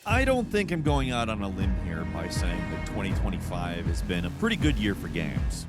I don't think I'm going out on a limb here by saying that 2025 has been a pretty good year for games.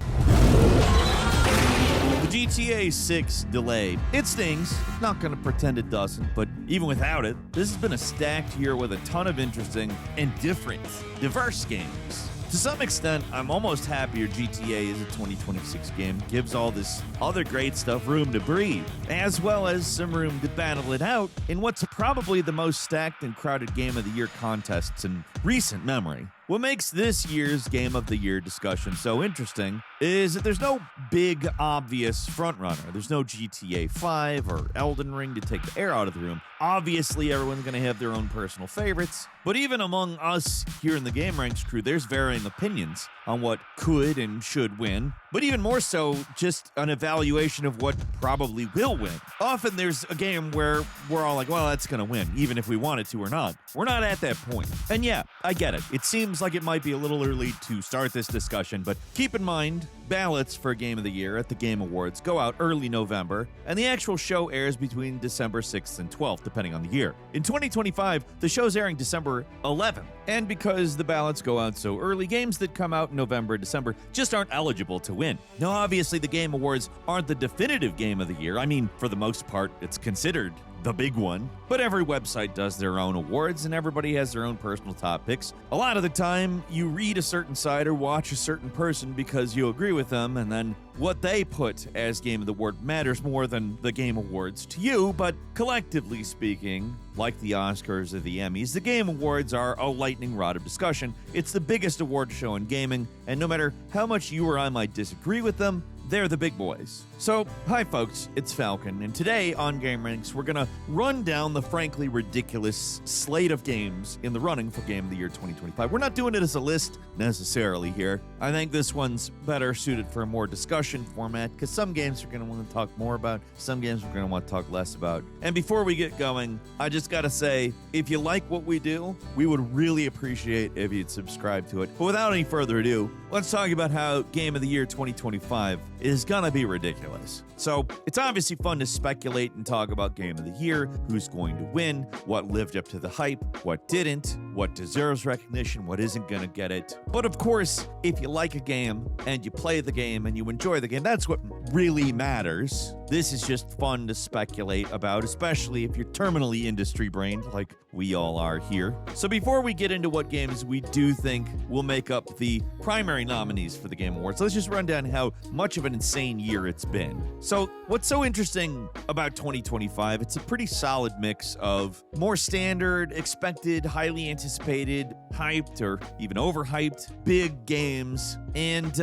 The GTA 6 delay, it stings. Not going to pretend it doesn't, but even without it, this has been a stacked year with a ton of interesting and diverse games. To some extent, I'm almost happier GTA is a 2026 game, gives all this other great stuff room to breathe, as well as some room to battle it out in what's probably the most stacked and crowded Game of the Year contests in recent memory. What makes this year's Game of the Year discussion so interesting is that there's no big, obvious frontrunner. There's no GTA 5 or Elden Ring to take the air out of the room. Obviously, everyone's going to have their own personal favorites, but even among us here in the gameranx crew, there's varying opinions on what could and should win, but even more so, just an evaluation of what probably will win. Often there's a game where we're all like, well, that's going to win, even if we want it to or not. We're not at that point. And yeah, I get it. It seems like it might be a little early to start this discussion, but keep in mind, ballots for Game of the Year at the Game Awards go out early November, and the actual show airs between December 6th and 12th, depending on the year. In 2025, the show's airing December 11th, and because the ballots go out so early, games that come out in November and December just aren't eligible to win. Now, obviously, the Game Awards aren't the definitive Game of the Year. I mean, for the most part, it's considered the big one, but every website does their own awards and everybody has their own personal top picks. A lot of the time, you read a certain site or watch a certain person because you agree with them, and then what they put as Game of the Award matters more than the Game Awards to you, but collectively speaking, like the Oscars or the Emmys, the Game Awards are a lightning rod of discussion. It's the biggest award show in gaming, and no matter how much you or I might disagree with them, they're the big boys. So, hi folks, it's Falcon, and today on gameranx, we're gonna run down the frankly ridiculous slate of games in the running for Game of the Year 2025. We're not doing it as a list necessarily here. I think this one's better suited for a more discussion format, because some games we're gonna want to talk more about, some games we're gonna want to talk less about. And before we get going, I just gotta say, if you like what we do, we would really appreciate if you'd subscribe to it. But without any further ado, let's talk about how Game of the Year 2025 is gonna be ridiculous. So, it's obviously fun to speculate and talk about Game of the Year, who's going to win, what lived up to the hype, what didn't, what deserves recognition, what isn't gonna get it. But of course, if you like a game, and you play the game, and you enjoy the game, that's what really matters. This is just fun to speculate about, especially if you're terminally industry-brained, like we all are here. So before we get into what games we do think will make up the primary nominees for the Game Awards, let's just run down how much of an insane year it's been. So what's so interesting about 2025, it's a pretty solid mix of more standard, expected, highly anticipated, hyped, or even overhyped, big games, and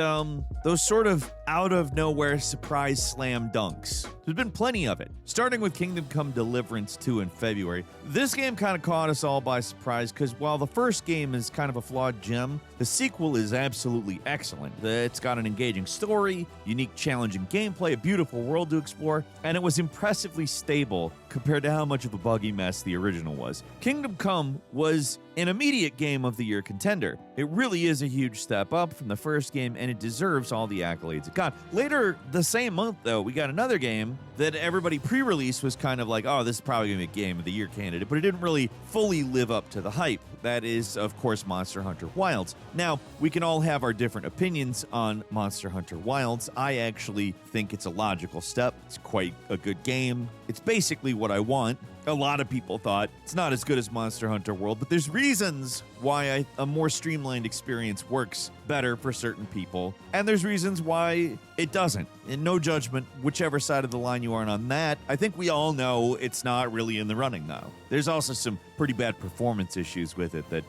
those sort of out-of-nowhere surprise slam dunks. There's been plenty of it. Starting with Kingdom Come Deliverance 2 in February, this game kind of caught us all by surprise because while the first game is kind of a flawed gem, the sequel is absolutely excellent. It's got an engaging story, unique challenging gameplay, a beautiful world to explore, and it was impressively stable compared to how much of a buggy mess the original was. Kingdom Come was an immediate Game of the Year contender. It really is a huge step up from the first game, and it deserves all the accolades it got. Later the same month, though, we got another game that everybody pre-release was kind of like, oh, this is probably going to be a Game of the Year candidate, but it didn't really fully live up to the hype. That is, of course, Monster Hunter Wilds. Now, we can all have our different opinions on Monster Hunter Wilds. I actually think it's a logical step. It's quite a good game. It's basically what I want. A lot of people thought it's not as good as Monster Hunter World, but there's reasons why a more streamlined experience works better for certain people, and there's reasons why it doesn't. And no judgment, whichever side of the line you are on that. I think we all know it's not really in the running now. There's also some pretty bad performance issues with it that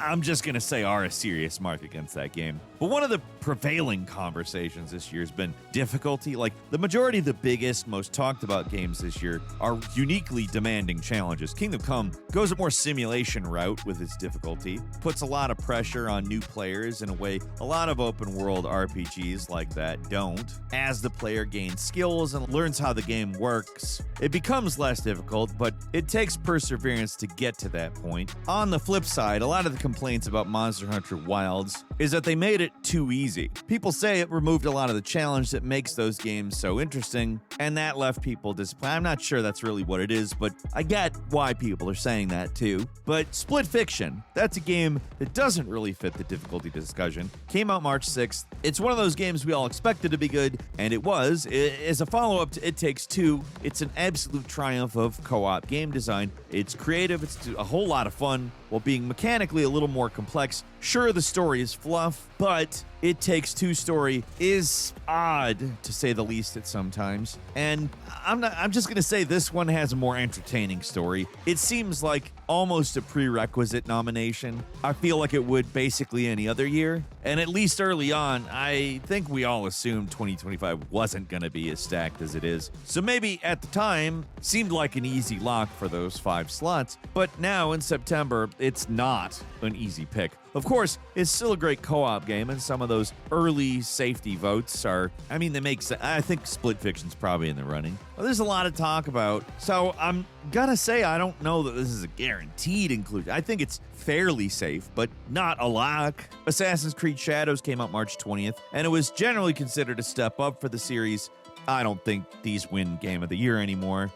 I'm just going to say are a serious mark against that game. But one of the prevailing conversations this year has been difficulty. Like, the majority of the biggest, most talked about games this year are uniquely demanding challenges. Kingdom Come goes a more simulation route with its difficulty, puts a lot of pressure on new players in a way a lot of open world RPGs like that don't. As the player gains skills and learns how the game works, it becomes less difficult, but it takes perseverance to get to that point. On the flip side, a lot of the complaints about Monster Hunter Wilds is that they made it too easy. People say it removed a lot of the challenge that makes those games so interesting, and that left people disappointed. I'm not sure that's really what it is, but I get why people are saying that too. But Split Fiction, that's a game that doesn't really fit the difficulty discussion. Came out March 6th. It's one of those games we all expected to be good, and it was. As a follow-up to It Takes Two, it's an absolute triumph of co-op game design. It's creative, it's a whole lot of fun, while being mechanically a little more complex. Sure, the story is fluff, but It Takes Two story is odd, to say the least, at sometimes. And I'm just gonna say this one has a more entertaining story. It seems like almost a prerequisite nomination. I feel like it would basically any other year. And at least early on, I think we all assumed 2025 wasn't gonna be as stacked as it is. So maybe at the time, seemed like an easy lock for those 5 slots. But now in September, it's not an easy pick. Of course, it's still a great co-op game, and some of those early safety votes are, I mean, they make sense. I think Split Fiction's probably in the running. Well, there's a lot to talk about, so I'm gonna say I don't know that this is a guaranteed inclusion. I think it's fairly safe, but not a lock. Assassin's Creed Shadows came out March 20th, and it was generally considered a step up for the series. I don't think these win Game of the Year anymore.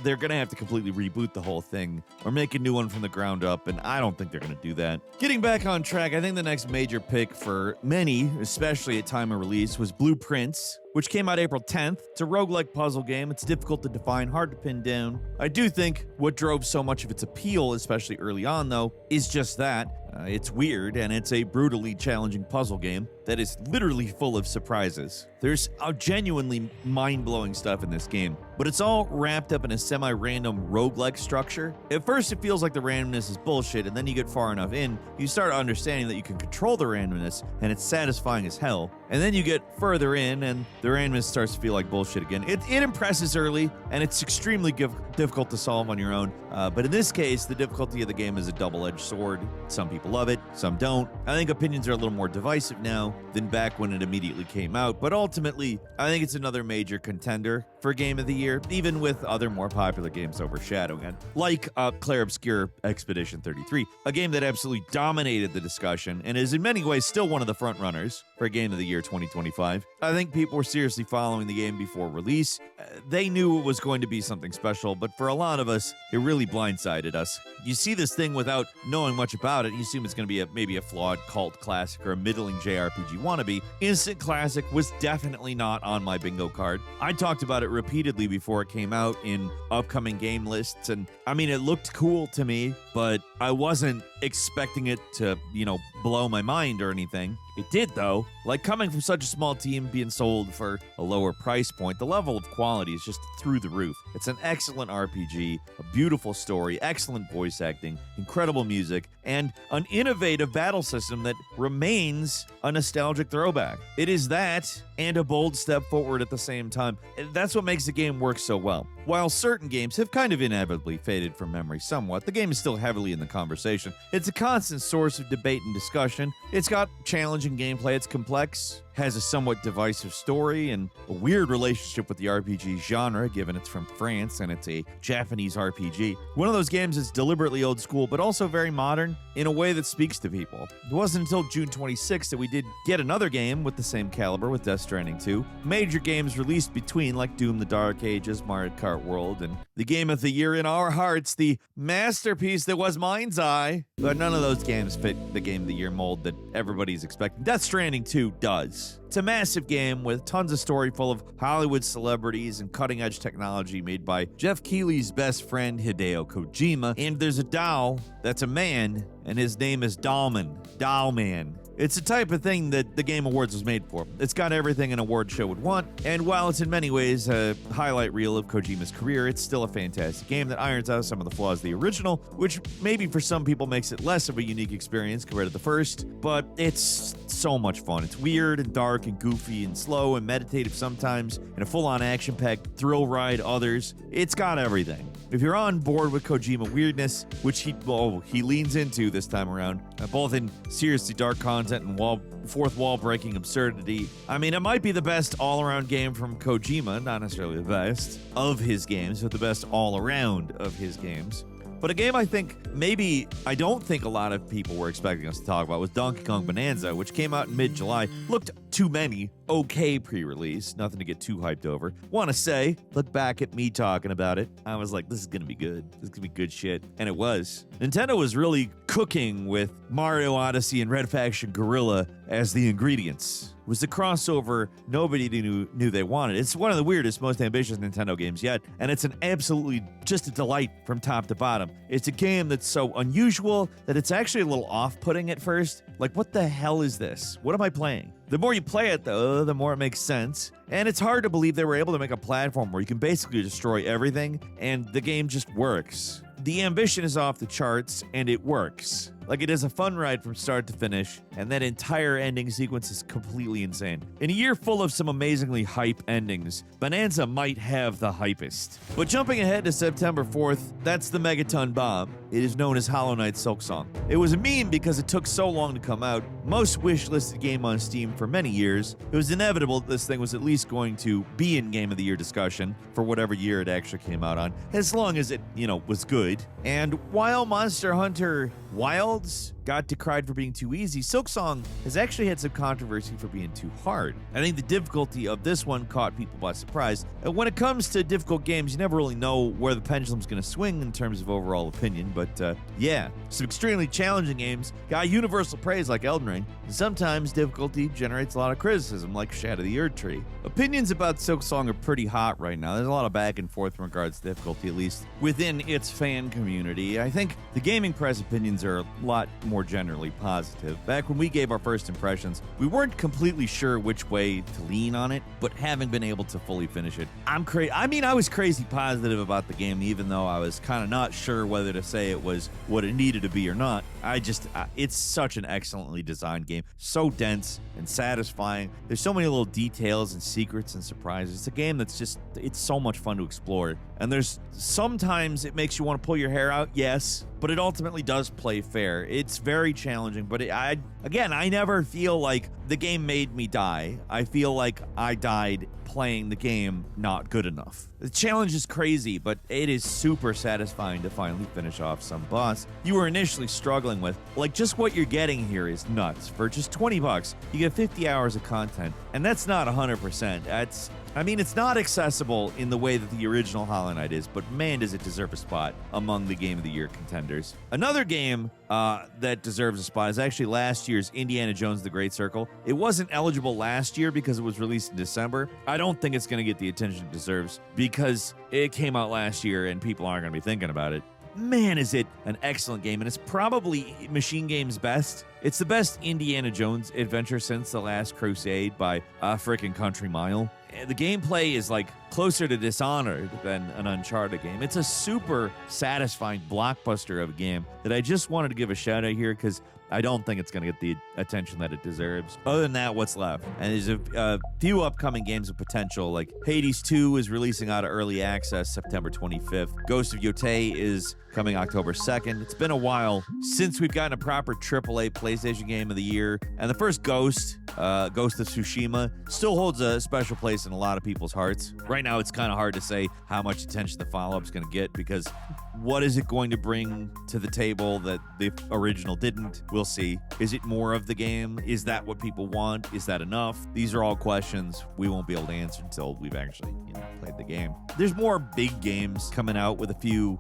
They're going to have to completely reboot the whole thing or make a new one from the ground up, and I don't think they're going to do that. Getting back on track, I think the next major pick for many, especially at time of release, was Blueprints, which came out April 10th. It's a roguelike puzzle game. It's difficult to define, hard to pin down. I do think what drove so much of its appeal, especially early on, though, is just that. It's weird, and it's a brutally challenging puzzle game that is literally full of surprises. There's genuinely mind-blowing stuff in this game, but it's all wrapped up in a semi-random roguelike structure. At first, it feels like the randomness is bullshit, and then you get far enough in, you start understanding that you can control the randomness, and it's satisfying as hell. And then you get further in, and the randomness starts to feel like bullshit again. It impresses early, and it's extremely difficult to solve on your own. But in this case, the difficulty of the game is a double-edged sword. Some people love it, some don't. I think opinions are a little more divisive now than back when it immediately came out, but ultimately, I think it's another major contender for Game of the Year, even with other more popular games overshadowing it, like Clair Obscur Expedition 33, a game that absolutely dominated the discussion and is in many ways still one of the frontrunners for Game of the Year 2025. I think people were seriously following the game before release. They knew it was going to be something special, but for a lot of us, it really blindsided us. You see this thing without knowing much about it, you assume it's going to be maybe a flawed cult classic or a middling JRPG wannabe. Instant Classic was definitely not on my bingo card. I talked about it repeatedly before it came out in upcoming game lists, and I mean, it looked cool to me, but I wasn't expecting it to, blow my mind or anything. It did, though. Like, coming from such a small team being sold for a lower price point, the level of quality is just through the roof. It's an excellent RPG, a beautiful story, excellent voice acting, incredible music, and an innovative battle system that remains a nostalgic throwback. It is that and a bold step forward at the same time. That's what makes the game work so well. While certain games have kind of inevitably faded from memory somewhat, the game is still heavily in the conversation. It's a constant source of debate and discussion. It's got challenging gameplay, it's complex, has a somewhat divisive story, and a weird relationship with the RPG genre, given it's from France and it's a Japanese RPG. One of those games that's deliberately old school, but also very modern in a way that speaks to people. It wasn't until June 26th that we did get another game with the same caliber with Death Stranding 2. Major games released between, like Doom the Dark Ages, Mario Kart World, and the Game of the Year in our hearts, the masterpiece that was Mind's Eye. But none of those games fit the Game of the Year mold that everybody's expecting. Death Stranding 2 does. It's a massive game with tons of story full of Hollywood celebrities and cutting-edge technology made by Jeff Keighley's best friend, Hideo Kojima. And there's a doll that's a man, and his name is Dollman. It's the type of thing that the Game Awards was made for. It's got everything an award show would want, and while it's in many ways a highlight reel of Kojima's career, it's still a fantastic game that irons out some of the flaws of the original, which maybe for some people makes it less of a unique experience compared to the first, but it's so much fun. It's weird and dark and goofy and slow and meditative sometimes, and a full-on action-packed thrill ride others. It's got everything. if you're on board with Kojima weirdness, which he leans into this time around, both in seriously dark content and fourth wall breaking absurdity. I mean, it might be the best all-around game from Kojima, not necessarily the best of his games, but the best all-around of his games. But a game I don't think a lot of people were expecting us to talk about was Donkey Kong Bonanza, which came out in mid-July. Looked too many okay pre-release, nothing to get too hyped over. Want to say, look back at me talking about it, I was like, this is going to be good. This is going to be good shit. And it was. Nintendo was really cooking with Mario Odyssey and Red Faction Guerrilla as the ingredients. It was the crossover nobody knew they wanted. It's one of the weirdest, most ambitious Nintendo games yet, and it's an absolutely just a delight from top to bottom. It's a game that's so unusual that it's actually a little off-putting at first. Like, what the hell is this? What am I playing? The more you play it, though, the more it makes sense. And it's hard to believe they were able to make a platform where you can basically destroy everything, and the game just works. The ambition is off the charts, and it works. Like, it is a fun ride from start to finish, and that entire ending sequence is completely insane. In a year full of some amazingly hype endings, Bonanza might have the hypest. But jumping ahead to September 4th, that's the Megaton Bomb. It is known as Hollow Knight Silksong. It was a meme because it took so long to come out. Most wish-listed game on Steam for many years. It was inevitable that this thing was at least going to be in Game of the Year discussion for whatever year it actually came out on, as long as it, was good. And while Monster Hunter Wilds got decried for being too easy, Silksong has actually had some controversy for being too hard. I think the difficulty of this one caught people by surprise. And when it comes to difficult games, you never really know where the pendulum's going to swing in terms of overall opinion, but some extremely challenging games got universal praise like Elden Ring, and sometimes difficulty generates a lot of criticism like Shadow the Erdtree. Opinions about Silksong are pretty hot right now. There's a lot of back and forth in regards to difficulty, at least within its fan community. I think the gaming press opinions are a lot more generally positive. Back when we gave our first impressions, we weren't completely sure which way to lean on it, but having been able to fully finish it, I was crazy positive about the game, even though I was kind of not sure whether to say it was what it needed to be or not. It's such an excellently designed game, so dense and satisfying. There's so many little details and secrets and surprises. It's a game that's it's so much fun to explore. And there's sometimes it makes you want to pull your hair out, yes, but it ultimately does play fair. It's very challenging, but I never feel like the game made me die. I feel like I died playing the game not good enough. The challenge is crazy, but it is super satisfying to finally finish off some boss you were initially struggling with. Like, just what you're getting here is nuts. For just $20, you get 50 hours of content, and that's not 100%. It's not accessible in the way that the original Hollow Knight is, but man, does it deserve a spot among the Game of the Year contenders. Another game that deserves a spot is actually last year's Indiana Jones The Great Circle. It wasn't eligible last year because it was released in December. I don't think it's going to get the attention it deserves because it came out last year and people aren't going to be thinking about it. Man, is it an excellent game, and it's probably Machine Game's best. It's the best Indiana Jones adventure since The Last Crusade by a frickin' country mile. The gameplay is like closer to Dishonored than an Uncharted game. It's a super satisfying blockbuster of a game that I just wanted to give a shout out here because I don't think it's going to get the attention that it deserves. Other than that, what's left? And there's a few upcoming games of potential, like Hades 2 is releasing out of early access September 25th. Ghost of Yotei is coming October 2nd. It's been a while since we've gotten a proper AAA PlayStation Game of the Year. And the first Ghost of Tsushima, still holds a special place in a lot of people's hearts. Right now, it's kind of hard to say how much attention the follow-up's going to get because what is it going to bring to the table that the original didn't? We'll see. Is it more of the game? Is that what people want? Is that enough? These are all questions we won't be able to answer until we've actually, played the game. There's more big games coming out with a few.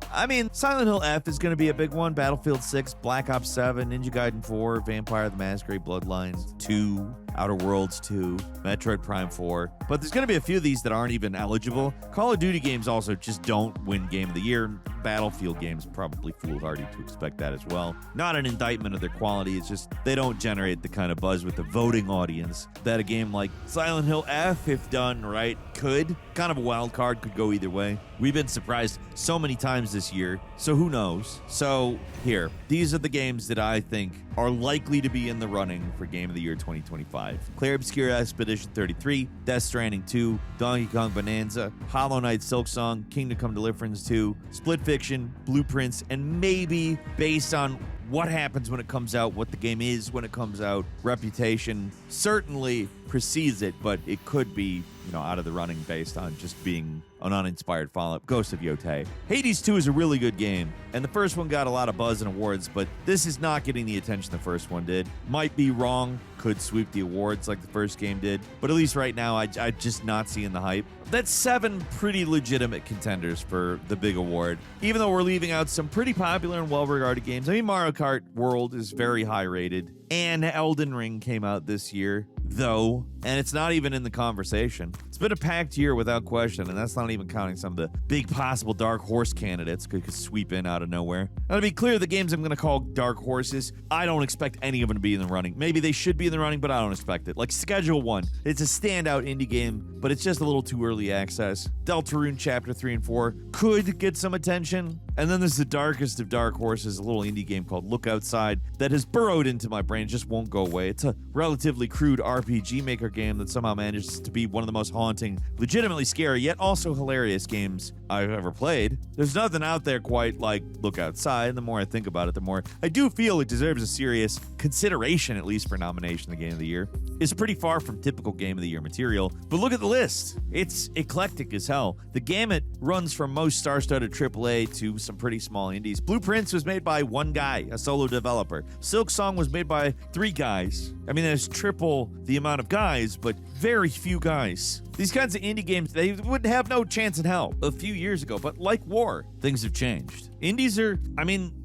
Silent Hill F is going to be a big one. Battlefield 6, Black Ops 7, Ninja Gaiden 4, Vampire the Masquerade Bloodlines 2, Outer Worlds 2, Metroid Prime 4. But there's going to be a few of these that aren't even eligible. Call of Duty games also just don't win Game of the Year. Battlefield Battlefield games, probably foolhardy to expect that as well. Not an indictment of their quality, it's just they don't generate the kind of buzz with the voting audience that a game like Silent Hill F, if done right, could. Kind of a wild card, could go either way. We've been surprised so many times this year, so who knows? So here, these are the games that I think are likely to be in the running for Game of the Year 2025. Clair Obscur Expedition 33, Death Stranding 2, Donkey Kong Bonanza, Hollow Knight Silksong, Kingdom Come Deliverance 2, Split Fiction, Blueprints, and maybe based on what happens when it comes out, what the game is when it comes out, reputation certainly precedes it, but it could be, out of the running based on just being an uninspired follow-up. Ghost of Yotei. Hades 2 is a really good game, and the first one got a lot of buzz and awards, but this is not getting the attention the first one did. Might be wrong, could sweep the awards like the first game did, but at least right now, I'm just not seeing the hype. That's 7 pretty legitimate contenders for the big award, even though we're leaving out some pretty popular and well-regarded games. I mean, Mario Kart World is very high rated, and Elden Ring came out this year, though, and it's not even in the conversation. It's been a packed year without question, and that's not even counting some of the big possible dark horse candidates could sweep in out of nowhere. Now, to be clear, the games I'm going to call dark horses, I don't expect any of them to be in the running. Maybe they should be in the running, but I don't expect it. Like Schedule 1, it's a standout indie game, but it's just a little too early access. Deltarune Chapter 3 and 4 could get some attention. And then there's the darkest of dark horses, a little indie game called Look Outside that has burrowed into my brain, just won't go away. It's a relatively crude RPG Maker game that somehow manages to be one of the most haunting, legitimately scary, yet also hilarious games I've ever played. There's nothing out there quite like Look Outside, and the more I think about it, the more I do feel it deserves a serious consideration, at least for nomination in the Game of the Year. It's pretty far from typical Game of the Year material, but look at the list. It's eclectic as hell. The gamut runs from most star-studded AAA to some pretty small indies. Blueprints was made by one guy, a solo developer. Silksong was made by 3 guys. I mean, there's triple the amount of guys, but very few guys. These kinds of indie games, they would have no chance in hell a few years ago, but like War, things have changed. Indies are,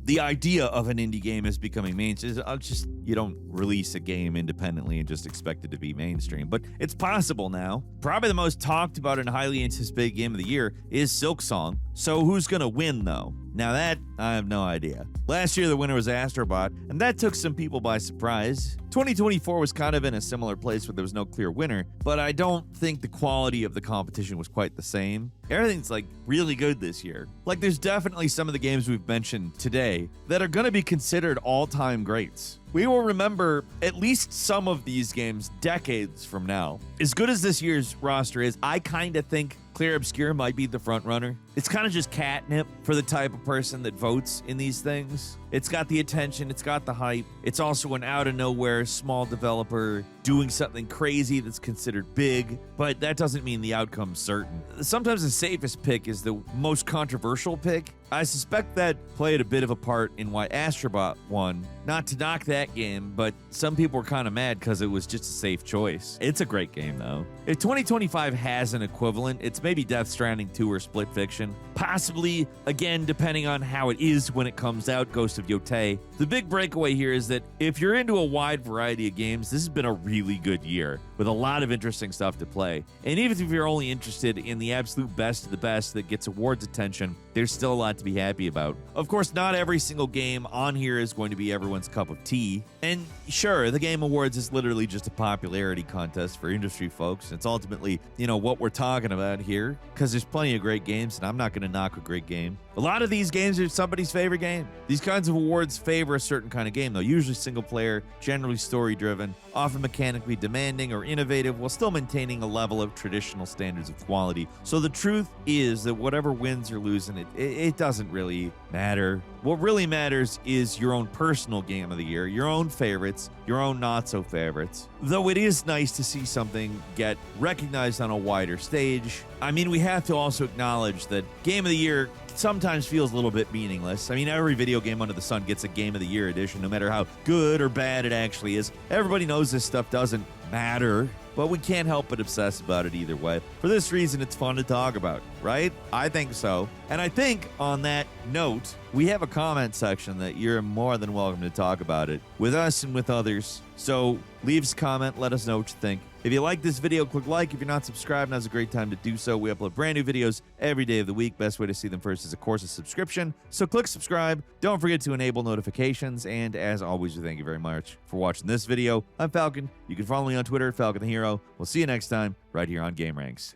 the idea of an indie game is becoming mainstream. You don't release a game independently and just expect it to be mainstream, but it's possible now. Probably the most talked about and highly anticipated game of the year is Silksong. So who's gonna win though? Now that, I have no idea. Last year the winner was Astrobot, and that took some people by surprise. 2024 was kind of in a similar place where there was no clear winner, but I don't think the quality of the competition was quite the same. Everything's really good this year. There's definitely some of the games we've mentioned today that are gonna be considered all-time greats. We will remember at least some of these games decades from now. As good as this year's roster is, I kind of think Clair Obscur might be the front runner. It's kind of just catnip for the type of person that votes in these things. It's got the attention, it's got the hype. It's also an out-of-nowhere small developer doing something crazy that's considered big, but that doesn't mean the outcome's certain. Sometimes the safest pick is the most controversial pick. I suspect that played a bit of a part in why Astrobot won. Not to knock that game, but some people were kind of mad because it was just a safe choice. It's a great game, though. If 2025 has an equivalent, it's maybe Death Stranding 2 or Split Fiction. Possibly, again, depending on how it is when it comes out, Ghost of Yotei. The big breakaway here is that if you're into a wide variety of games, this has been a really good year with a lot of interesting stuff to play. And even if you're only interested in the absolute best of the best that gets awards attention, there's still a lot to be happy about. Of course, not every single game on here is going to be everyone's cup of tea. And sure, the Game Awards is literally just a popularity contest for industry folks. It's ultimately, what we're talking about here, because there's plenty of great games, and I'm not going to knock a great game. A lot of these games are somebody's favorite game. These kinds of awards favor a certain kind of game, though, usually single player, generally story-driven, often mechanically demanding or innovative, while still maintaining a level of traditional standards of quality. So the truth is that whatever wins or loses, it doesn't really matter. What really matters is your own personal game of the year, your own favorites, your own not-so-favorites. Though it is nice to see something get recognized on a wider stage, we have to also acknowledge that Game of the Year sometimes feels a little bit meaningless. Every video game under the sun gets a Game of the Year edition, no matter how good or bad it actually is. Everybody knows this stuff doesn't matter, but we can't help but obsess about it either way. For this reason, it's fun to talk about, right? I think so. And I think on that note, we have a comment section that you're more than welcome to talk about it with us and with others. So leave us a comment, let us know what you think. If you like this video, click like. If you're not subscribed, now's a great time to do so. We upload brand new videos every day of the week. Best way to see them first is, of course, a subscription. So click subscribe. Don't forget to enable notifications. And as always, we thank you very much for watching this video. I'm Falcon. You can follow me on Twitter, Falcon the Hero. We'll see you next time right here on gameranx.